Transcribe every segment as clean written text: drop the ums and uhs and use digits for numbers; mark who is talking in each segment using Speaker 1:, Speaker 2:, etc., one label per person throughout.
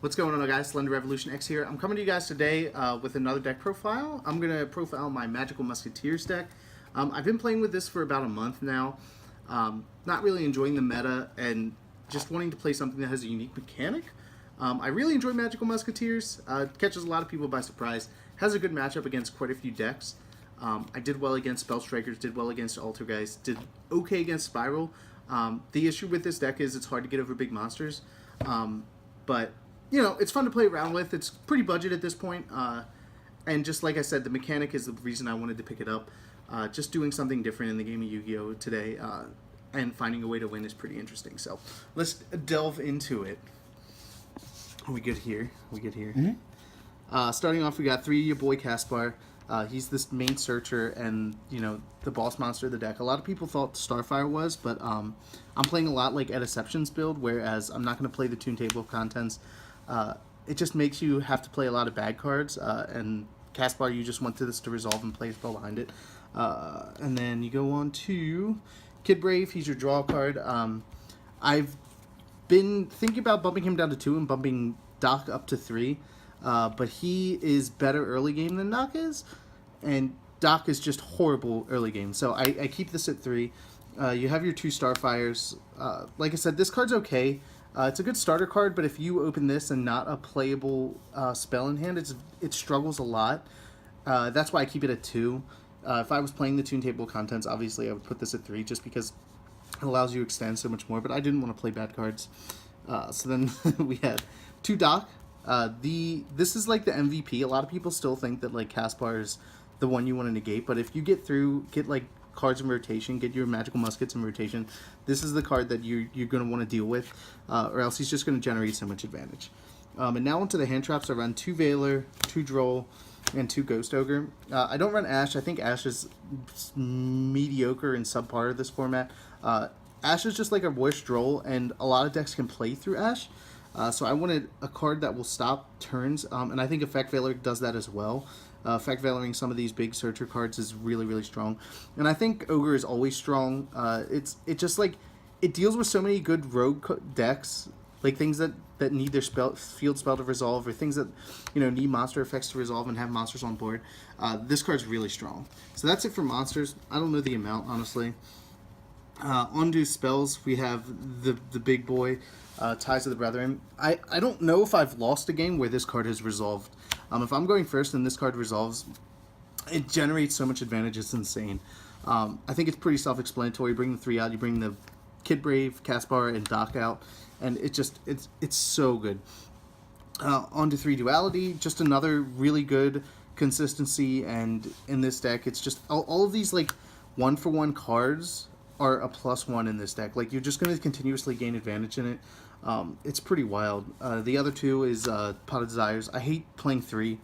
Speaker 1: What's going on, guys? SlenderRevolutionX here. I'm coming to you guys today with another deck profile. I'm going to profile my Magical Musketeers deck. I've been playing with this for about a month now. Not really enjoying the meta and just wanting to play something that has a unique mechanic. I really enjoy Magical Musketeers. Catches a lot of people by surprise. Has a good matchup against quite a few decks. I did well against Spell Strikers, did well against Altergeist, did okay against Spiral. The issue with this deck is it's hard to get over big monsters. But you know, it's fun to play around with. It's pretty budget at this point. And just like I said, the mechanic is the reason I wanted to pick it up. Just doing something different in the game of Yu-Gi-Oh! Today and finding a way to win is pretty interesting. So let's delve into it. Are we good here? Mm-hmm. Starting off, we got your boy Caspar. He's this main searcher and, you know, the boss monster of the deck. A lot of people thought Starfire was, but I'm playing a lot like Deception's build, whereas I'm not going to play the Tune Table of Contents. It just makes you have to play a lot of bad cards, and Caspar, you just want this to resolve and play behind it. And then you go on to Kid Brave. He's your draw card. I've been thinking about bumping him down to 2 and bumping Doc up to 3. But he is better early game than Doc is, and Doc is just horrible early game. So I keep this at 3. You have your 2 Starfires. Like I said, this card's okay. It's a good starter card, but if you open this and not a playable spell in hand, it struggles a lot. That's why I keep it at 2. If I was playing the Tune Table Contents, obviously I would put this at 3 just because it allows you to extend so much more, but I didn't want to play bad cards. So then we had 2 Doc. This is like the MVP. A lot of people still think that like Caspar is the one you want to negate, but if you get like cards in rotation, get your Magical Muskets in rotation, this is the card that you're going to want to deal with, or else he's just going to generate so much advantage. And now onto the hand traps. I run 2 Veiler, 2 Droll, and 2 Ghost Ogre. I don't run Ash. I think Ash is mediocre and subpar of this format. Ash is just like a worse Droll, and a lot of decks can play through Ash. So I wanted a card that will stop turns, and I think Effect Veiler does that as well. Effect Veiling some of these big searcher cards is really, really strong. And I think Ogre is always strong. It just like, it deals with so many good rogue decks, like things that need their field spell to resolve, or things that, you know, need monster effects to resolve and have monsters on board. This card's really strong. So that's it for monsters. I don't know the amount, honestly. Onto spells, we have the big boy, Ties of the Brethren. I don't know if I've lost a game where this card has resolved. If I'm going first and this card resolves, it generates so much advantage, it's insane. I think it's pretty self-explanatory. You bring the 3 out, you bring the Kid Brave, Caspar, and Doc out, and it's so good. Onto 3 Duality, just another really good consistency, and in this deck, it's just all of these like 1-for-1 cards are a +1 in this deck. Like, you're just going to continuously gain advantage in it. It's pretty wild. The other 2 is Pot of Desires. I hate playing 3.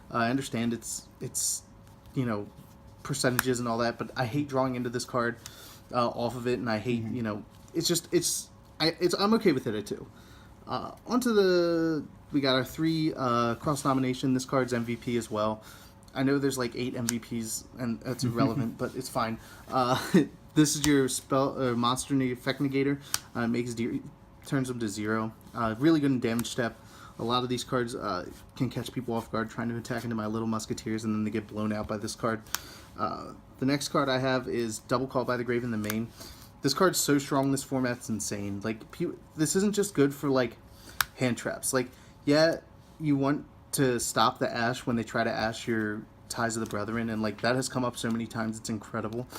Speaker 1: I understand it's you know, percentages and all that, but I hate drawing into this card off of it, and I hate, you know, I'm okay with it at 2. We got our 3 cross nomination. This card's MVP as well. I know there's like 8 MVPs, and that's irrelevant, but it's fine. This is your spell monster effect negator. Turns them to 0. Really good in damage step. A lot of these cards can catch people off guard trying to attack into my little Musketeers, and then they get blown out by this card. The next card I have is Double Call by the Grave in the main. This card's so strong. This format's insane. Like, this isn't just good for like hand traps. Like, yeah, you want to stop the Ash when they try to Ash your Ties of the Brethren, and like that has come up so many times. It's incredible.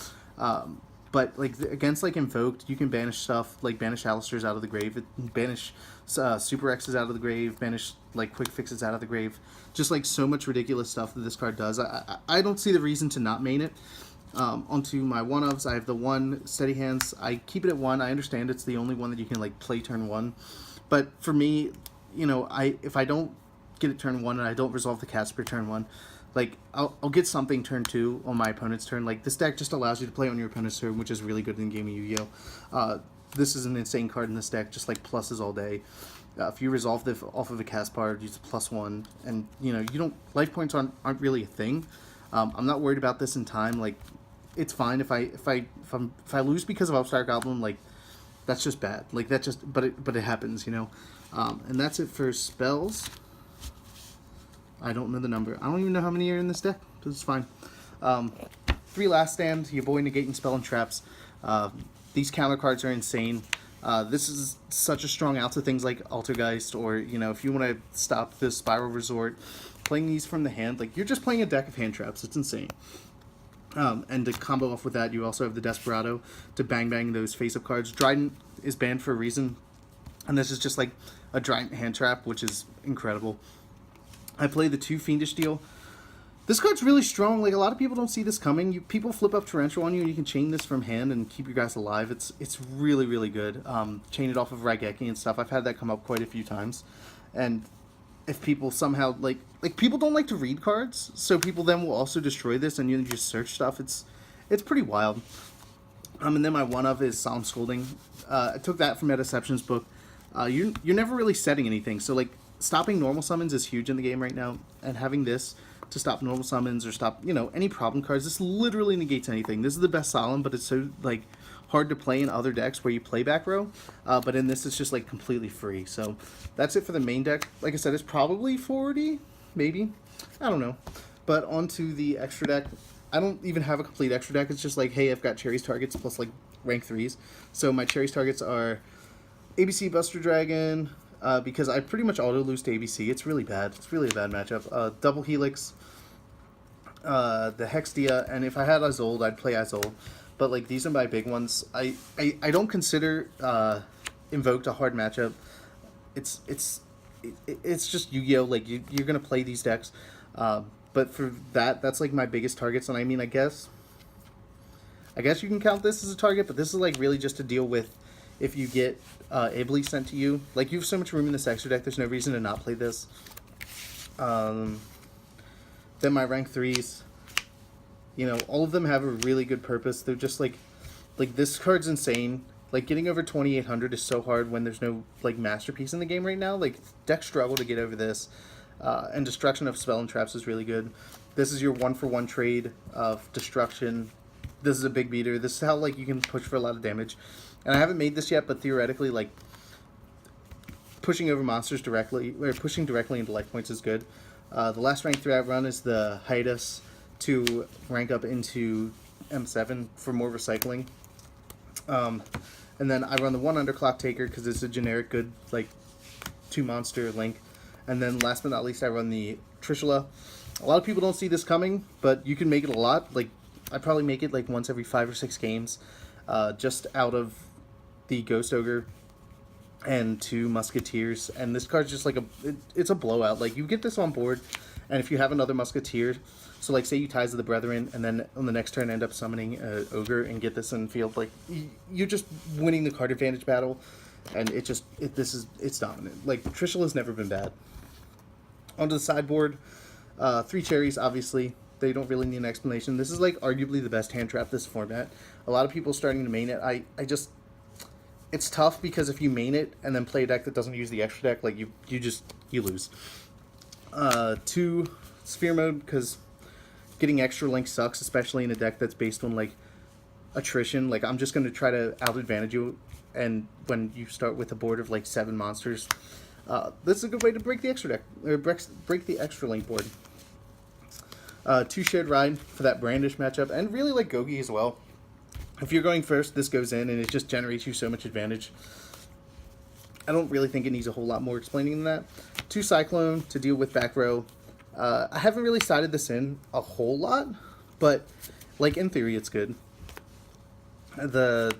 Speaker 1: But like against like Invoked, you can banish stuff like banish Alistairs out of the grave, banish Super X's out of the grave, banish like Quick Fixes out of the grave. Just like so much ridiculous stuff that this card does. I don't see the reason to not main it. Onto my 1-ofs, I have the 1 Steady Hands. I keep it at 1. I understand it's the only one that you can like play turn 1, but for me, you know, if I don't get it turn 1 and I don't resolve the Caspar turn 1, like, I'll get something turn 2 on my opponent's turn. Like, this deck just allows you to play on your opponent's turn, which is really good in the game of Yu-Gi-Oh! This is an insane card in this deck, just like pluses all day. If you resolve this off of a Caspar, use a +1, and, you know, life points aren't really a thing. I'm not worried about this in time. Like, it's fine if I lose because of Upstart Goblin. Like, that's just bad. Like that just, but it happens, you know. And that's it for spells. I don't know the number. I don't even know how many are in this deck. This is fine. 3 Last Stand, your boy negating spell and traps. These counter cards are insane. This is such a strong out to things like Altergeist, or, you know, if you want to stop the Spiral Resort, playing these from the hand, like, you're just playing a deck of hand traps. It's insane. And to combo off with that, you also have the Desperado to bang those face-up cards. Dryden is banned for a reason, and this is just like a Dryden hand trap, which is incredible. I play the 2 Fiendish Deal. This card's really strong. Like, a lot of people don't see this coming. People flip up Torrential on you, and you can chain this from hand and keep your guys alive. It's really, really good. Chain it off of Raigeki and stuff. I've had that come up quite a few times. And if people somehow, like people don't like to read cards, so people then will also destroy this, and you just search stuff. It's pretty wild. And then my one-of is Solemn Scolding. I took that from Deception's book. You're never really setting anything, so, like, stopping normal summons is huge in the game right now, and having this to stop normal summons or stop, you know, any problem cards, this literally negates anything. This is the best Solemn, but it's so, like, hard to play in other decks where you play back row, but in this it's just, like, completely free. So that's it for the main deck. Like I said, it's probably 40, maybe, I don't know. But onto the extra deck. I don't even have a complete extra deck. It's just like, hey, I've got Cherry's targets plus, like, rank 3s. So my Cherry's targets are ABC Buster Dragon, because I pretty much auto-lose to ABC. It's really bad. It's really a bad matchup. Double Helix, the Hextia, and if I had Isolde, I'd play Isolde. But, like, these are my big ones. I don't consider Invoked a hard matchup. It's just Yu-Gi-Oh! Like, you're going to play these decks. But for that's, like, my biggest targets. And I mean, I guess you can count this as a target, but this is, like, really just to deal with if you get Iblis sent to you. Like, you have so much room in this extra deck, there's no reason to not play this. Then my rank 3s, you know, all of them have a really good purpose. They're just like this card's insane. Like, getting over 2800 is so hard when there's no, like, masterpiece in the game right now. Like, decks struggle to get over this. And Destruction of Spell and Traps is really good. This is your 1-for-1 trade of Destruction. This is a big beater. This is how, like, you can push for a lot of damage. And I haven't made this yet, but theoretically, like, pushing over monsters directly, or pushing directly into life points is good. The last rank 3 I run is the Hiatus to rank up into M7 for more recycling. And then I run the 1 Underclock Taker because it's a generic good, like, 2-monster link. And then last but not least, I run the Trishula. A lot of people don't see this coming, but you can make it a lot. Like, I probably make it, like, once every 5 or 6 games, just out of the Ghost Ogre and 2 Musketeers. And this card's just like it's a blowout. Like, you get this on board, and if you have another Musketeer, so, like, say you Ties of the Brethren, and then on the next turn end up summoning an Ogre and get this in field, like, you're just winning the card advantage battle, and it's dominant. Like, Trishula's never been bad. Onto the sideboard, 3 Cherries, obviously. They don't really need an explanation. This is, like, arguably the best hand trap this format. A lot of people starting to main it. It's tough because if you main it and then play a deck that doesn't use the extra deck, like, you lose. 2 Sphere Mode, because getting extra link sucks, especially in a deck that's based on, like, attrition. Like, I'm just going to try to out-advantage you, and when you start with a board of, like, 7 monsters, this is a good way to break the extra deck, or break the extra link board. 2 Shared Ride for that Brandish matchup, and really, like, Gogi as well. If you're going first, this goes in, and it just generates you so much advantage. I don't really think it needs a whole lot more explaining than that. 2 Cyclone to deal with back row. I haven't really sided this in a whole lot, but, like, in theory, it's good. The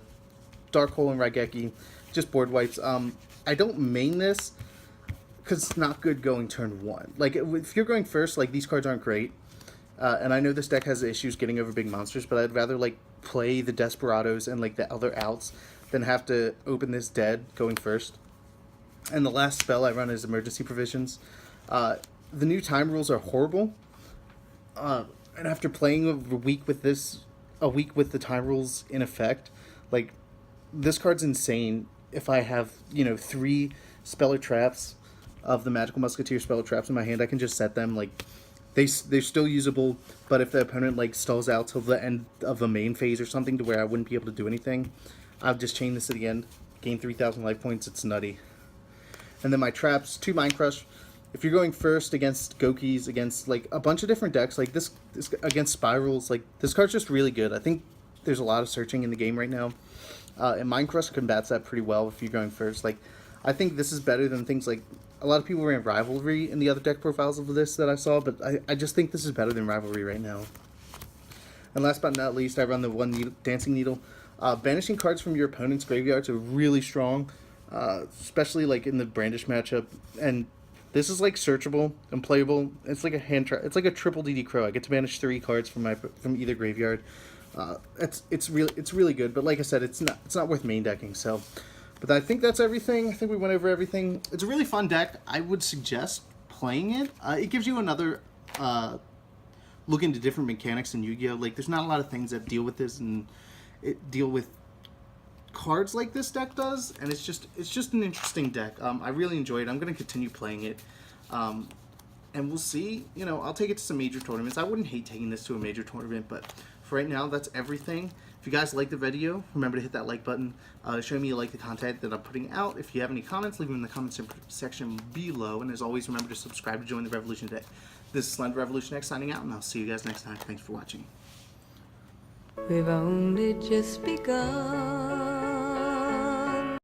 Speaker 1: Dark Hole and Raigeki, just board wipes. I don't main this because it's not good going turn 1. Like, if you're going first, like, these cards aren't great. And I know this deck has issues getting over big monsters, but I'd rather, like, play the Desperados and, like, the other outs than have to open this dead going first. And the last spell I run is Emergency Provisions. The new time rules are horrible. And after playing a week with the time rules in effect, like, this card's insane. If I have, you know, 3 Speller Traps of the Magical Musketeer Speller Traps in my hand, I can just set them, like, they're still usable, but if the opponent, like, stalls out till the end of a main phase or something to where I wouldn't be able to do anything, I'll just chain this at the end. gain 3,000 life points. It's nutty. And then my traps, 2 Mind Crush. If you're going first against Gokis, against like a bunch of different decks, like this against Spirals, like this card's just really good. I think there's a lot of searching in the game right now, and Mind Crush combats that pretty well if you're going first. Like, I think this is better than things like a lot of people ran Rivalry in the other deck profiles of this that I saw, but I just think this is better than Rivalry right now. And last but not least, I run the one Dancing Needle. Banishing cards from your opponent's graveyards are really strong, especially like in the Brandish matchup. And this is like searchable and playable. It's like a hand trap. It's like a triple DD Crow. I get to banish 3 cards from either graveyard. It's really good. But like I said, it's not worth main decking. So, but I think that's everything. I think we went over everything. It's a really fun deck. I would suggest playing it. It gives you another look into different mechanics in Yu-Gi-Oh. Like, there's not a lot of things that deal with this and deal with cards like this deck does, and it's just an interesting deck. I really enjoy it. I'm going to continue playing it, and we'll see. You know, I'll take it to some major tournaments. I wouldn't hate taking this to a major tournament, but for right now, that's everything. If you guys like the video, remember to hit that like button. Show me you like the content that I'm putting out. If you have any comments, leave them in the comments section below. And as always, remember to subscribe to join the revolution today. This is SlenderRevolutionX signing out, and I'll see you guys next time. Thanks for watching.
Speaker 2: We've only just begun.